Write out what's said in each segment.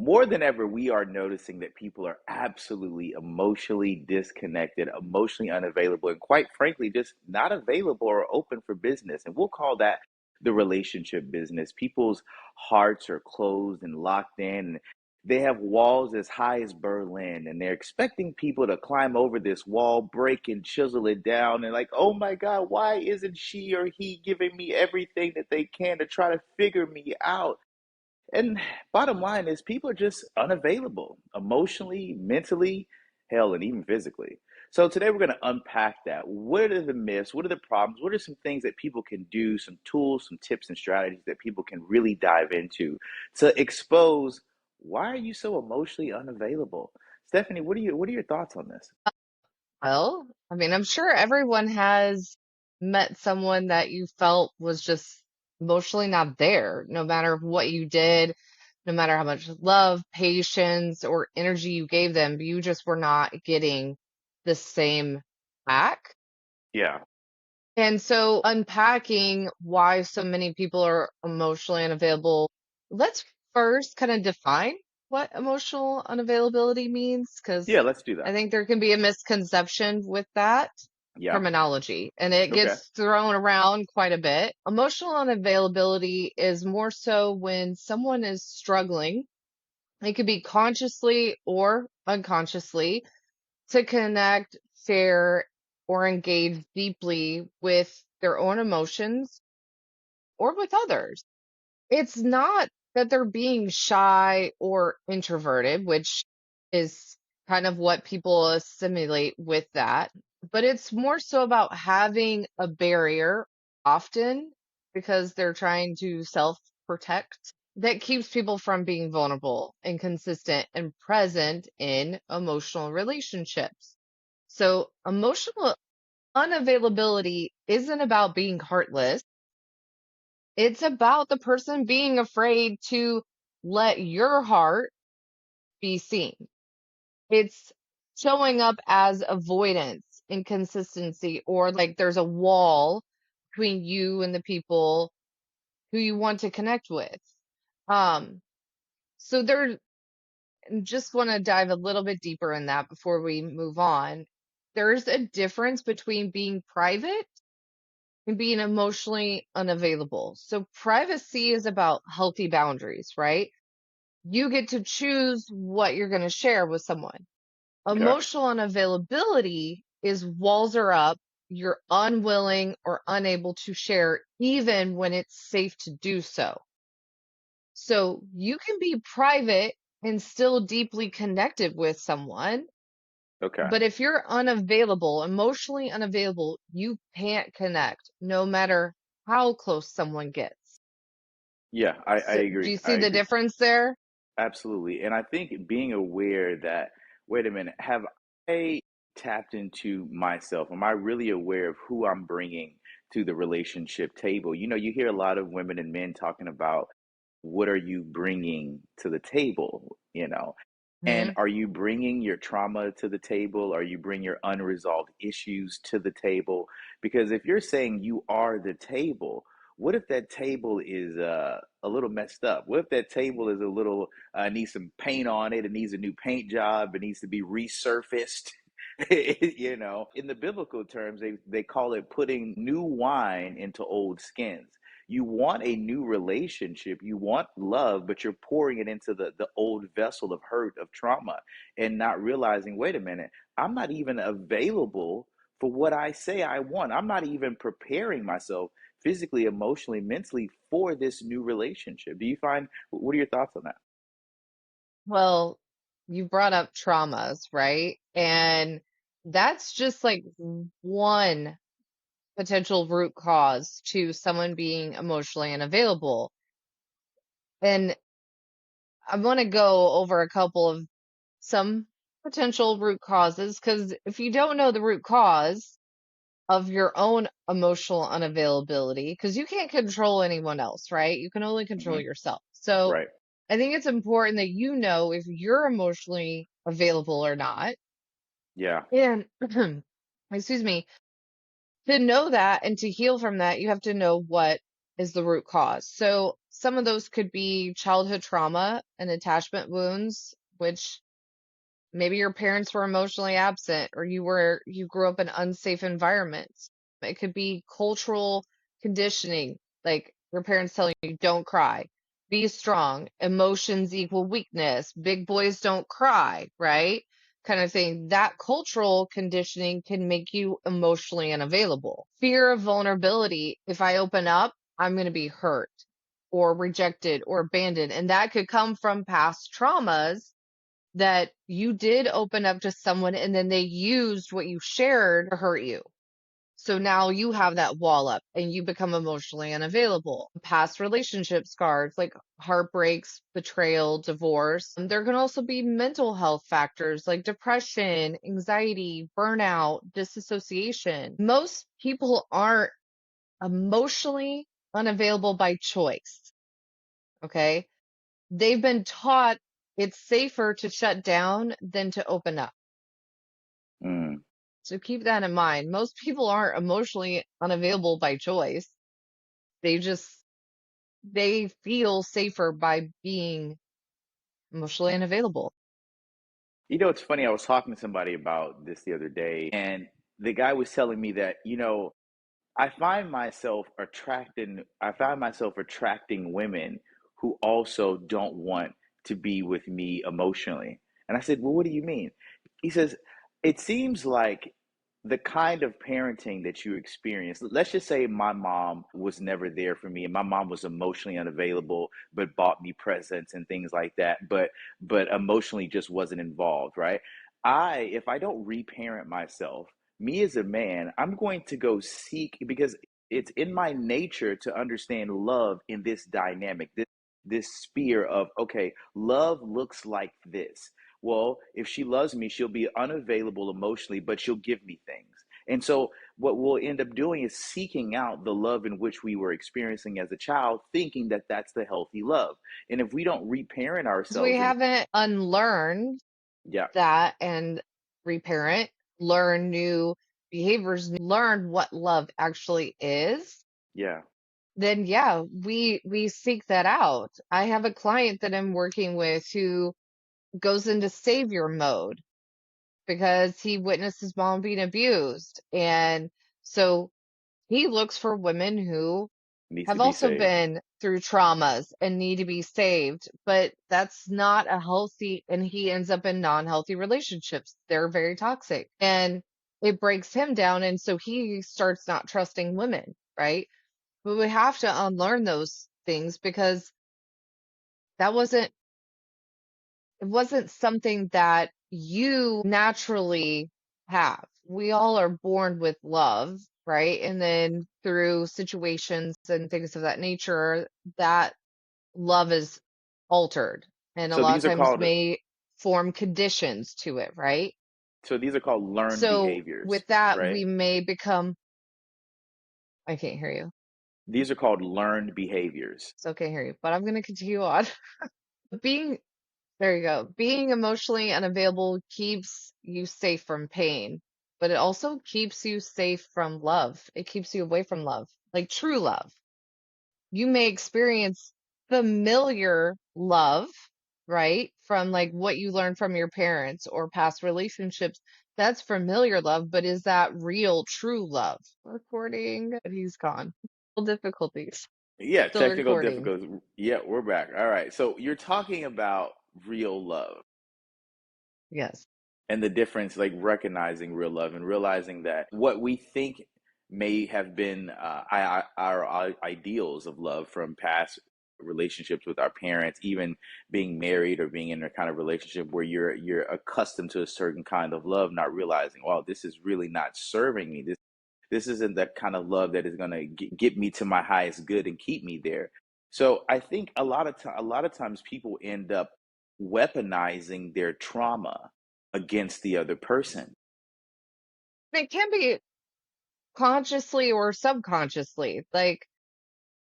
more than ever, we are noticing that people are absolutely emotionally disconnected, emotionally unavailable, and quite frankly, just not available or open for business. And we'll call that the relationship business. People's hearts are closed and locked in. And they have walls as high as Berlin, and they're expecting people to climb over this wall, break and chisel it down. And like, oh my God, why isn't she or he giving me everything that they can to try to figure me out? And bottom line is, people are just unavailable emotionally, mentally, hell, and even physically. So today we're going to unpack that. What are the myths? What are the problems? What are some things that people can do, some tools, some tips and strategies that people can really dive into to expose why are you so emotionally unavailable? Stephanie, what are your thoughts on this? Well, I mean, I'm sure everyone has met someone that you felt was just emotionally not there, no matter what you did, no matter how much love, patience, or energy you gave them, you just were not getting the same back. Yeah. And so, unpacking why so many people are emotionally unavailable, let's first kind of define what emotional unavailability means, Yeah, because let's do I that. think there can be a misconception with that Yeah. terminology, and it Okay. gets thrown around quite a bit. Emotional unavailability is more so when someone is struggling, it could be consciously or unconsciously, to connect, share, or engage deeply with their own emotions or with others. It's not that they're being shy or introverted, which is kind of what people assimilate with that, but it's more so about having a barrier often because they're trying to self protect that keeps people from being vulnerable and consistent and present in emotional relationships. So, emotional unavailability isn't about being heartless. It's about the person being afraid to let your heart be seen. It's showing up as avoidance, inconsistency, or like there's a wall between you and the people who you want to connect with. Um, so there, just want to dive a little bit deeper in that before we move on. There's a difference between being private and being emotionally unavailable. So privacy is about healthy boundaries, right? You get to choose what you're going to share with someone. Okay. Emotional unavailability is walls are up, you're unwilling or unable to share even when it's safe to do so. So you can be private and still deeply connected with someone, Okay. but if you're unavailable, emotionally unavailable, you can't connect no matter how close somoneone gets. Yeah, I So do agree. you I see the agree. difference there? Absolutely. And I think being aware that, wait a minute, have I tapped into myself? Am I really aware of who I'm bringing to the relationship table? You hear a lot of women and men talking about what are you bringing to the table? And Mhm. are you bringing your trauma to the table? Are you bring your unresolved issues to the table? Because if you're saying you are the table, what if that table is a little messed up? What if that table is a little needs some paint on it? It needs a new paint job. It needs to be resurfaced. In the biblical terms, they call it putting new wine into old skins. You want a new relationship, you want love, but you're pouring it into the old vessel of hurt, of trauma, and not realizing, wait a minute, I'm not even available for what I say I want. I'm not even preparing myself physically, emotionally, mentally for this new relationship. Do you find, what are your thoughts on that? Well, you brought up traumas, right? And that's just like one potential root cause to someone being emotionally unavailable. And I want to go over a couple of some potential root causes because if you don't know the root cause of your own emotional unavailability, because you can't control anyone else, right? You can only control Hmm. yourself. So Right. I think it's important that you know if you're emotionally available or not. Yeah. And excuse me, to know that and to heal from that, you have to know what is the root cause. So some of those could be childhood trauma and attachment wounds, which maybe your parents were emotionally absent or you grew up in unsafe environments. It could be cultural conditioning, like your parents telling you don't cry, be strong, emotions equal weakness, big boys don't cry, right? Kind of thing. That cultural conditioning can make you emotionally unavailable. Fear of vulnerability. If I open up, I'm going to be hurt or rejected or abandoned. And that could come from past traumas that you did open up to someone and then they used what you shared to hurt you. So now you have that wall up and you become emotionally unavailable. Past relationship scars like heartbreaks, betrayal, divorce. There can also be mental health factors like depression, anxiety, burnout, disassociation. Most people aren't emotionally unavailable by choice. Okay. They've been taught it's safer to shut down than to open up. Mm. So keep that in mind. Most people aren't emotionally unavailable by choice. They just they feel safer by being emotionally unavailable. You know, it's funny. I was talking to somebody about this the other day, and the guy was telling me that, I find myself attracting women who also don't want to be with me emotionally. And I said, "Well, what do you mean?" He says, "It seems like the kind of parenting that you experience, let's just say my mom was never there for me and my mom was emotionally unavailable but bought me presents and things like that, but emotionally just wasn't involved, right? If I don't reparent myself, me as a man, I'm going to go seek, because it's in my nature to understand love in this dynamic, this sphere of, okay, love looks like this. Well, if she loves me, she'll be unavailable emotionally, but she'll give me things. And so what we'll end up doing is seeking out the love in which we were experiencing as a child, thinking that that's the healthy love. And if we don't reparent Because we ourselves and haven't unlearned yeah, that and reparent, learn new behaviors, learn what love actually is, yeah, then yeah, we seek that out. I have a client that I'm working with who goes into savior mode because he witnessed his mom being abused. And so he looks for women who needs to have be also saved. been through traumas and need to be saved, but that's not a healthy, and he ends up in non-healthy relationships. They're very toxic and it breaks him down. And so he starts not trusting women, right? But we have to unlearn those things because that wasn't it wasn't something that you naturally have. We all are born with love, right? And then through situations and things of that nature, that love is altered and a So lot of these are times called may form conditions to it, right? so these are called learned So behaviors, with that, right? we may become, I can't hear you. These are called learned behaviors. Still can't hear you, but I'm going to continue on. Being There you go. Being emotionally unavailable keeps you safe from pain, but it also keeps you safe from love. It keeps you away from love, like true love. You may experience familiar love, right? From like what you learned from your parents or past relationships. That's familiar love, but is that real, true love? Recording, but he's gone. Difficulties. Yeah, Still technical recording. difficulties. Yeah, we're back. All right. So you're talking about real love Yes. and the difference, like recognizing real love and realizing that what we think may have been our ideals of love from past relationships with our parents, even being married or being in a kind of relationship where you're accustomed to a certain kind of love, not realizing, wow, this is really not serving me. This isn't that kind of love that is going to get me to my highest good and keep me there. So I think a lot of times people end up weaponizing their trauma against the other person. It can be consciously or subconsciously. Like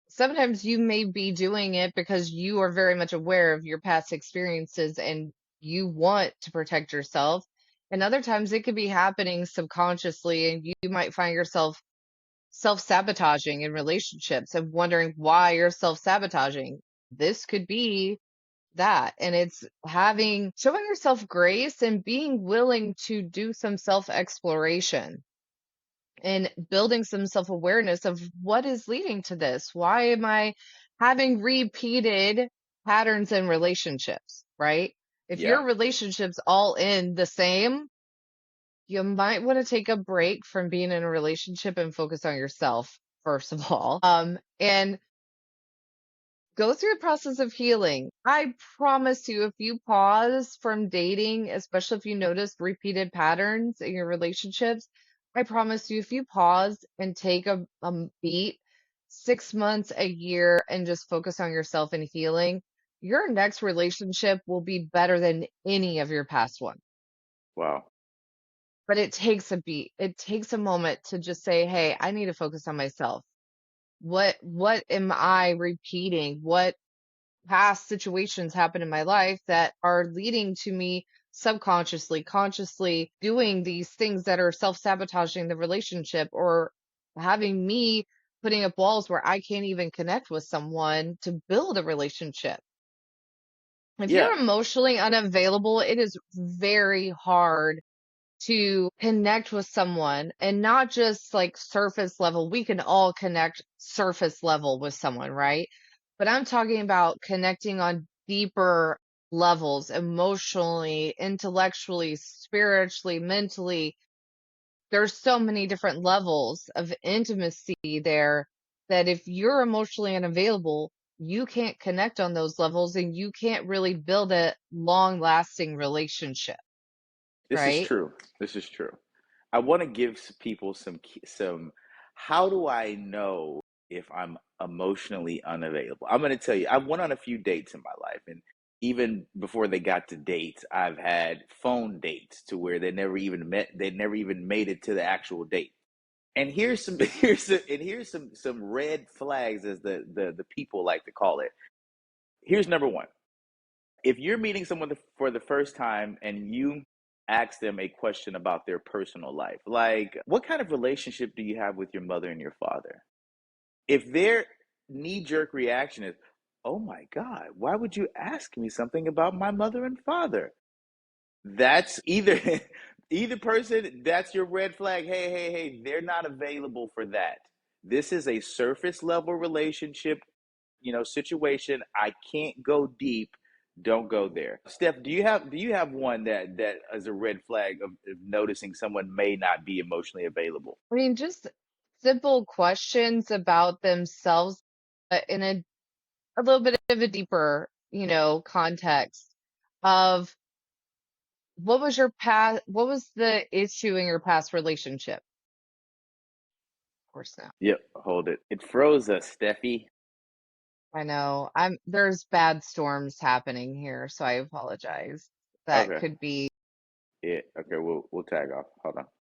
sometimes you may be doing it because you are very much aware of your past experiences and you want to protect yourself. And other times it could be happening subconsciously and you might find yourself self-sabotaging in relationships and wondering why you're self-sabotaging. This could be that. And it's showing yourself grace and being willing to do some self-exploration and building some self-awareness of what is leading to this. Why am I having repeated patterns in relationships, right? If Yeah. your relationships all end the same, you might want to take a break from being in a relationship and focus on yourself, first of all. And go through the process of healing. I promise you, if you pause from dating, especially if you notice repeated patterns in your relationships, I promise you, if you pause and take a beat, 6 months, a year, and just focus on yourself and healing, your next relationship will be better than any of your past ones. Wow. But it takes a beat. It takes a moment to just say, hey, I need to focus on myself. What am I repeating? What past situations happen in my life that are leading to me subconsciously, consciously doing these things that are self-sabotaging the relationship, or having me putting up walls where I can't even connect with someone to build a relationship. If Yeah. you're emotionally unavailable, it is very hard to connect with someone, and not just like surface level. We can all connect surface level with someone, right? But I'm talking about connecting on deeper levels, emotionally, intellectually, spiritually, mentally. There's so many different levels of intimacy there that if you're emotionally unavailable, you can't connect on those levels and you can't really build a long lasting relationship, This is right? true. This is true. I want to give people some. How do I know if I'm emotionally unavailable? I'm going to tell you. I went on a few dates in my life, and even before they got to dates, I've had phone dates to where they never even met. They never even made it to the actual date. And here's some here's some red flags, as the people like to call it. Here's number one: if you're meeting someone for the first time and you ask them a question about their personal life, like, what kind of relationship do you have with your mother and your father? If their knee jerk reaction is, oh my God, why would you ask me something about my mother and father? That's either either person, that's your red flag. Hey, hey, hey, they're not available for that. This is a surface level relationship, situation. I can't go deep. Don't go there. Steph, do you have one that is a red flag of noticing someone may not be emotionally available? I mean, just simple questions about themselves, in a little bit of a deeper, context of what was the issue in your past relationship? Of course not. Yep, hold it. It froze us, Steffi. I know. There's bad storms happening here, so I apologize. That Okay. could be Yeah, okay, we'll tag off. Hold on.